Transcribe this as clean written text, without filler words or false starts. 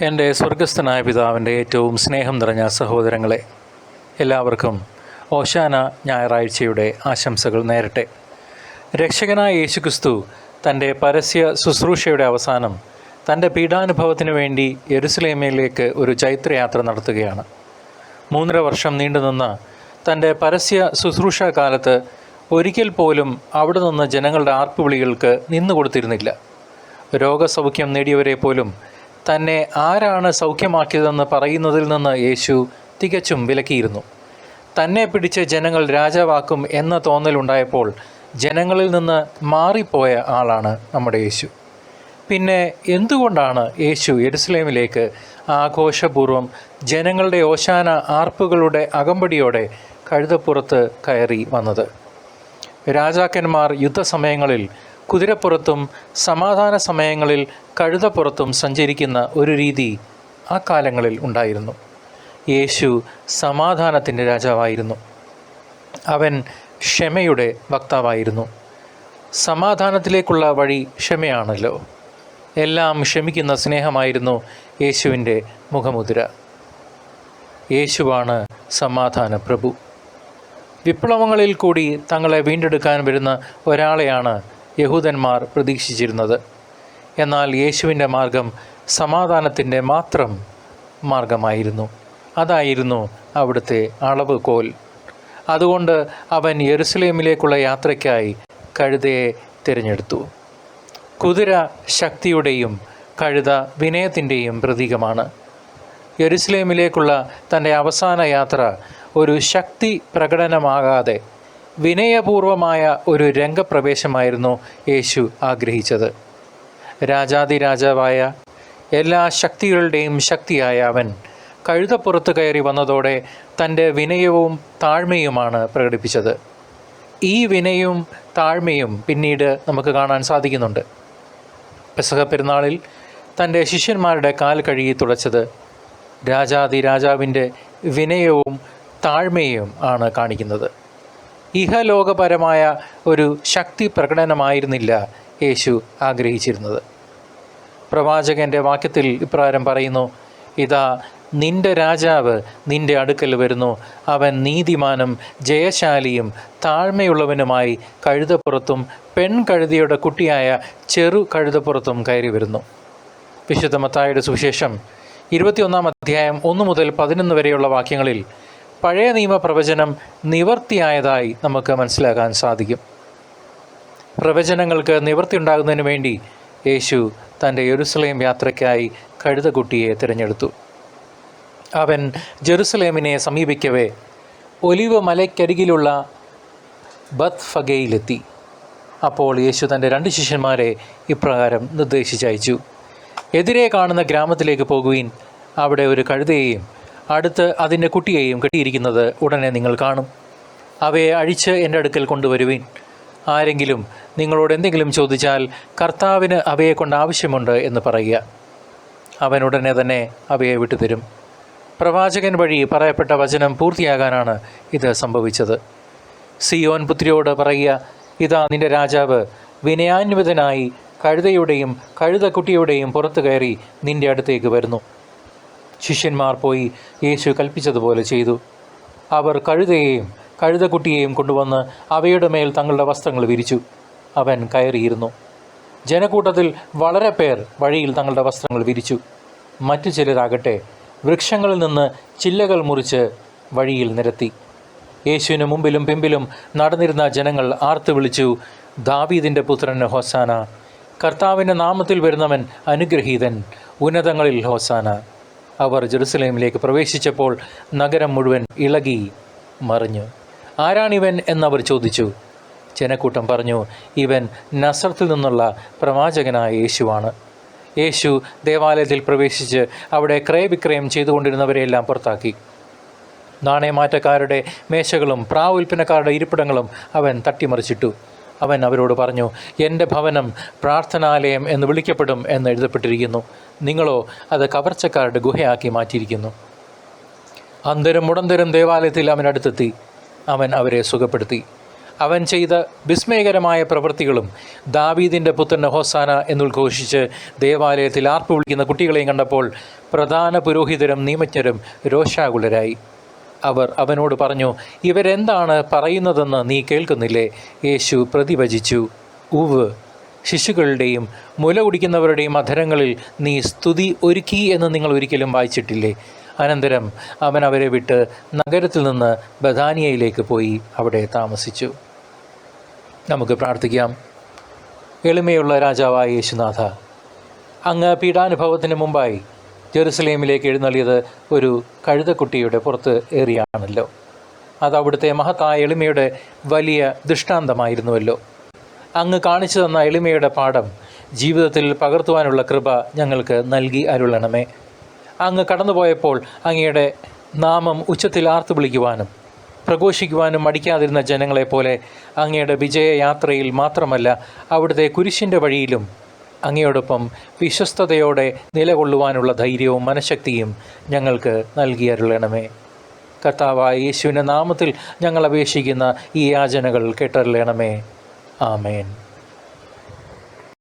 എൻ്റെ സ്വർഗസ്ഥനായ പിതാവിൻ്റെ ഏറ്റവും സ്നേഹം നിറഞ്ഞ സഹോദരങ്ങളെ, എല്ലാവർക്കും ഓശാന ഞായറാഴ്ചയുടെ ആശംസകൾ നേരട്ടെ. രക്ഷകനായ യേശുക്രിസ്തു തൻ്റെ പരസ്യ ശുശ്രൂഷയുടെ അവസാനം തൻ്റെ പീഡാനുഭവത്തിന് വേണ്ടി യെരുസലേമിലേക്ക് ഒരു ചൈത്രയാത്ര നടത്തുകയാണ്. 3.5 വർഷം നീണ്ടുനിന്ന തൻ്റെ പരസ്യ ശുശ്രൂഷാ കാലത്ത് ഒരിക്കൽ പോലും അവിടെ നിന്ന് ജനങ്ങളുടെ ആർപ്പുവിളികൾക്ക് നിന്നുകൊടുത്തിരുന്നില്ല. രോഗസൗഖ്യം നേടിയവരെ പോലും തന്നെ ആരാണ് സൗഖ്യമാക്കിയതെന്ന് പറയുന്നതിൽ നിന്ന് യേശു തികച്ചും വിലക്കിയിരുന്നു. തന്നെ പിടിച്ച് ജനങ്ങൾ രാജാവാക്കും എന്ന തോന്നലുണ്ടായപ്പോൾ ജനങ്ങളിൽ നിന്ന് മാറിപ്പോയ ആളാണ് നമ്മുടെ യേശു. പിന്നെ എന്തുകൊണ്ടാണ് യേശു യെരുസലേമിലേക്ക് ആഘോഷപൂർവ്വം ജനങ്ങളുടെ ഓശാന ആർപ്പുകളുടെ അകമ്പടിയോടെ കഴുതപ്പുറത്ത് കയറി വന്നത്? രാജാക്കന്മാർ യുദ്ധസമയങ്ങളിൽ കുതിരപ്പുറത്തും സമാധാന സമയങ്ങളിൽ കഴുതപ്പുറത്തും സഞ്ചരിക്കുന്ന ഒരു രീതി ആ കാലങ്ങളിൽ ഉണ്ടായിരുന്നു. യേശു സമാധാനത്തിൻ്റെ രാജാവായിരുന്നു. അവൻ ക്ഷമയുടെ വക്താവായിരുന്നു. സമാധാനത്തിലേക്കുള്ള വഴി ക്ഷമയാണല്ലോ. എല്ലാം ക്ഷമിക്കുന്ന സ്നേഹമായിരുന്നു യേശുവിൻ്റെ മുഖമുദ്ര. യേശുവാണ് സമാധാന പ്രഭു. വിപ്ലവങ്ങളിൽ കൂടി തങ്ങളെ വീണ്ടെടുക്കാൻ വരുന്ന ഒരാളെയാണ് യഹൂദന്മാർ പ്രതീക്ഷിച്ചിരുന്നത്. എന്നാൽ യേശുവിൻ്റെ മാർഗം സമാധാനത്തിൻ്റെ മാത്രം മാർഗമായിരുന്നു. അതായിരുന്നു അവിടുത്തെ അളവുകോൽ. അതുകൊണ്ട് അവൻ യെരുസലേമിലേക്കുള്ള യാത്രയ്ക്കായി കഴുതയെ തിരഞ്ഞെടുത്തു. കുതിര ശക്തിയുടെയും കഴുത വിനയത്തിൻ്റെയും പ്രതീകമാണ്. യെരുസലേമിലേക്കുള്ള തൻ്റെ അവസാന യാത്ര ഒരു ശക്തി പ്രകടനമാകാതെ വിനയപൂർവമായ ഒരു രംഗപ്രവേശമായിരുന്നു യേശു ആഗ്രഹിച്ചത്. രാജാതിരാജാവായ എല്ലാ ശക്തികളുടെയും ശക്തിയായ അവൻ കഴുതപ്പുറത്ത് കയറി വന്നതോടെ തൻ്റെ വിനയവും താഴ്മയുമാണ് പ്രകടിപ്പിച്ചത്. ഈ വിനയവും താഴ്മയും പിന്നീട് നമുക്ക് കാണാൻ സാധിക്കുന്നുണ്ട്. പെസഹ പെരുന്നാളിൽ തൻ്റെ ശിഷ്യന്മാരുടെ കാൽ കഴുകി തുടച്ചത് രാജാതിരാജാവിൻ്റെ വിനയവും താഴ്മയും ആണ് കാണിക്കുന്നത്. ഇഹലോകപരമായ ഒരു ശക്തി പ്രകടനമായിരുന്നില്ല യേശു ആഗ്രഹിച്ചിരുന്നത്. പ്രവാചകൻ്റെ വാക്യത്തിൽ ഇപ്രകാരം പറയുന്നു: ഇതാ നിന്റെ രാജാവ് നിന്റെ അടുക്കൽ വരുന്നു, അവൻ നീതിമാനും ജയശാലിയും താഴ്മയുള്ളവനുമായി കഴുതപ്പുറത്തും പെൺകഴുതയുടെ കുട്ടിയായ ചെറു കഴുതപ്പുറത്തും കയറി വരുന്നു. വിശുദ്ധ മത്തായിയുടെ സുവിശേഷം 21-ാം അധ്യായം 1 മുതൽ 11 വരെയുള്ള വാക്യങ്ങളിൽ പഴയ നിയമ പ്രവചനം നിവർത്തിയായതായി നമുക്ക് മനസ്സിലാക്കാൻ സാധിക്കും. പ്രവചനങ്ങൾക്ക് നിവർത്തി ഉണ്ടാകുന്നതിന് വേണ്ടി യേശു തൻ്റെ യെരുസലേം യാത്രയ്ക്കായി കഴുതക്കുട്ടിയെ തിരഞ്ഞെടുത്തു. അവൻ ജെറുസലേമിനെ സമീപിക്കവേ ഒലിവ് മലയ്ക്കരികിലുള്ള ബത്ഫഗയിലെത്തി. അപ്പോൾ യേശു തൻ്റെ 2 ശിഷ്യന്മാരെ ഇപ്രകാരം നിർദ്ദേശിച്ചയച്ചു: എതിരെ കാണുന്ന ഗ്രാമത്തിലേക്ക് പോകുവിൻ. അവിടെ ഒരു കഴുതയെയും അടുത്ത് അതിൻ്റെ കുട്ടിയെയും കെട്ടിയിരിക്കുന്നത് ഉടനെ നിങ്ങൾ കാണും. അവയെ അഴിച്ച് എൻ്റെ അടുക്കൽ കൊണ്ടുവരുവിൻ. ആരെങ്കിലും നിങ്ങളോട് എന്തെങ്കിലും ചോദിച്ചാൽ കർത്താവിന് അവയെ കൊണ്ട് ആവശ്യമുണ്ട് എന്ന് പറയുക. അവൻ ഉടനെ തന്നെ അവയെ വിട്ടുതരും. പ്രവാചകൻ വഴി പറയപ്പെട്ട വചനം പൂർത്തിയാകാനാണ് ഇത് സംഭവിച്ചത്. സിയോൻ പുത്രിയോട് പറയുക: ഇതാ നിന്റെ രാജാവ് വിനയാന്വിതനായി കഴുതയുടെയും കഴുതക്കുട്ടിയുടെയും പുറത്തു കയറി നിന്റെ അടുത്തേക്ക് വരുന്നു. ശിഷ്യന്മാർ പോയി യേശു കൽപ്പിച്ചതുപോലെ ചെയ്തു. അവർ കഴുതയെയും കഴുതക്കുട്ടിയെയും കൊണ്ടുവന്ന് അവയുടെ മേൽ തങ്ങളുടെ വസ്ത്രങ്ങൾ വിരിച്ചു. അവൻ കയറിയിരുന്നു. ജനക്കൂട്ടത്തിൽ വളരെ പേർ വഴിയിൽ തങ്ങളുടെ വസ്ത്രങ്ങൾ വിരിച്ചു. മറ്റു ചിലരാകട്ടെ വൃക്ഷങ്ങളിൽ നിന്ന് ചില്ലകൾ മുറിച്ച് വഴിയിൽ നിരത്തി. യേശുവിന് മുമ്പിലും പിമ്പിലും നടന്നിരുന്ന ജനങ്ങൾ ആർത്തു വിളിച്ചു: ദാവീദിൻ്റെ പുത്രന് ഹോസാന! കർത്താവിൻ്റെ നാമത്തിൽ വരുന്നവൻ അനുഗ്രഹീതൻ! ഉന്നതങ്ങളിൽ ഹോസാന! അവർ ജെറുസലേമിലേക്ക് പ്രവേശിച്ചപ്പോൾ നഗരം മുഴുവൻ ഇളകി മറിഞ്ഞു. ആരാണിവൻ എന്നവർ ചോദിച്ചു. ജനക്കൂട്ടം പറഞ്ഞു: ഇവൻ നസറത്തിൽ നിന്നുള്ള പ്രവാചകനായ യേശുവാണ്. യേശു ദേവാലയത്തിൽ പ്രവേശിച്ച് അവിടെ ക്രയവിക്രയം ചെയ്തുകൊണ്ടിരുന്നവരെയെല്ലാം പുറത്താക്കി. നാണയമാറ്റക്കാരുടെ മേശകളും പ്രാവുൽപ്പന്നക്കാരുടെ ഇരിപ്പിടങ്ങളും അവൻ തട്ടിമറിച്ചിട്ടു. അവൻ അവരോട് പറഞ്ഞു: എൻ്റെ ഭവനം പ്രാർത്ഥനാലയം എന്ന് വിളിക്കപ്പെടും എന്ന് എഴുതപ്പെട്ടിരിക്കുന്നു. നിങ്ങളോ അത് കവർച്ചക്കാരുടെ ഗുഹയാക്കി മാറ്റിയിരിക്കുന്നു. അന്തരം മുടന്തരം ദേവാലയത്തിൽ അവൻ അടുത്തെത്തി. അവൻ അവരെ സുഖപ്പെടുത്തി. അവൻ ചെയ്ത വിസ്മയകരമായ പ്രവൃത്തികളും ദാവീദിൻ്റെ പുത്രന് ഹോസാന എന്നുദ്ഘോഷിച്ച് ദേവാലയത്തിൽ ആർപ്പ് വിളിക്കുന്ന കുട്ടികളെയും കണ്ടപ്പോൾ പ്രധാന പുരോഹിതരും നിയമജ്ഞരും രോഷാകുലരായി. അവർ അവനോട് പറഞ്ഞു, ഇവരെന്താണ് പറയുന്നതെന്ന് നീ കേൾക്കുന്നില്ലേ? യേശു പ്രതിവചിച്ചു, ഉവ്, ശിശുക്കളുടെയും മുല കുടിക്കുന്നവരുടെയും അധരങ്ങളിൽ നീ സ്തുതി ഒരുക്കി എന്ന് നിങ്ങൾ ഒരിക്കലും വായിച്ചിട്ടില്ലേ? അനന്തരം അവൻ അവരെ വിട്ട് നഗരത്തിൽ നിന്ന് ബഥാനിയയിലേക്ക് പോയി അവിടെ താമസിച്ചു. നമുക്ക് പ്രാർത്ഥിക്കാം. എളിമയുള്ള രാജാവായ യേശുനാഥ, അങ്ങ് പീഡാനുഭവത്തിന് മുമ്പായി ജെറുസലേമിലേക്ക് എഴുന്നള്ളിയത് ഒരു കഴുതക്കുട്ടിയുടെ പുറത്ത് ഏറിയാണല്ലോ. അത് അവിടുത്തെ മഹത്തായ എളിമയുടെ വലിയ ദൃഷ്ടാന്തമായിരുന്നുവല്ലോ. അങ്ങ് കാണിച്ചു തന്ന എളിമയുടെ പാഠം ജീവിതത്തിൽ പകർത്തുവാനുള്ള കൃപ ഞങ്ങൾക്ക് നൽകി അരുളണമേ. അങ്ങ് കടന്നുപോയപ്പോൾ അങ്ങയുടെ നാമം ഉച്ചത്തിൽ ആർത്തു വിളിക്കുവാനും പ്രഘോഷിക്കുവാനും മടിക്കാതിരുന്ന ജനങ്ങളെപ്പോലെ അങ്ങയുടെ വിജയയാത്രയിൽ മാത്രമല്ല, അവിടുത്തെ കുരിശിൻ്റെ വഴിയിലും അങ്ങയോടൊപ്പം വിശ്വസ്തയോടെ നിലകൊള്ളുവാനുള്ള ധൈര്യവും മനഃശക്തിയും ഞങ്ങൾക്ക് നൽകി അരുളണമേ. കർത്താവായ യേശുവിൻ്റെ നാമത്തിൽ ഞങ്ങൾ അപേക്ഷിക്കുന്ന ഈ യാചനകൾ കേട്ടരുളണമേ. ആമേൻ.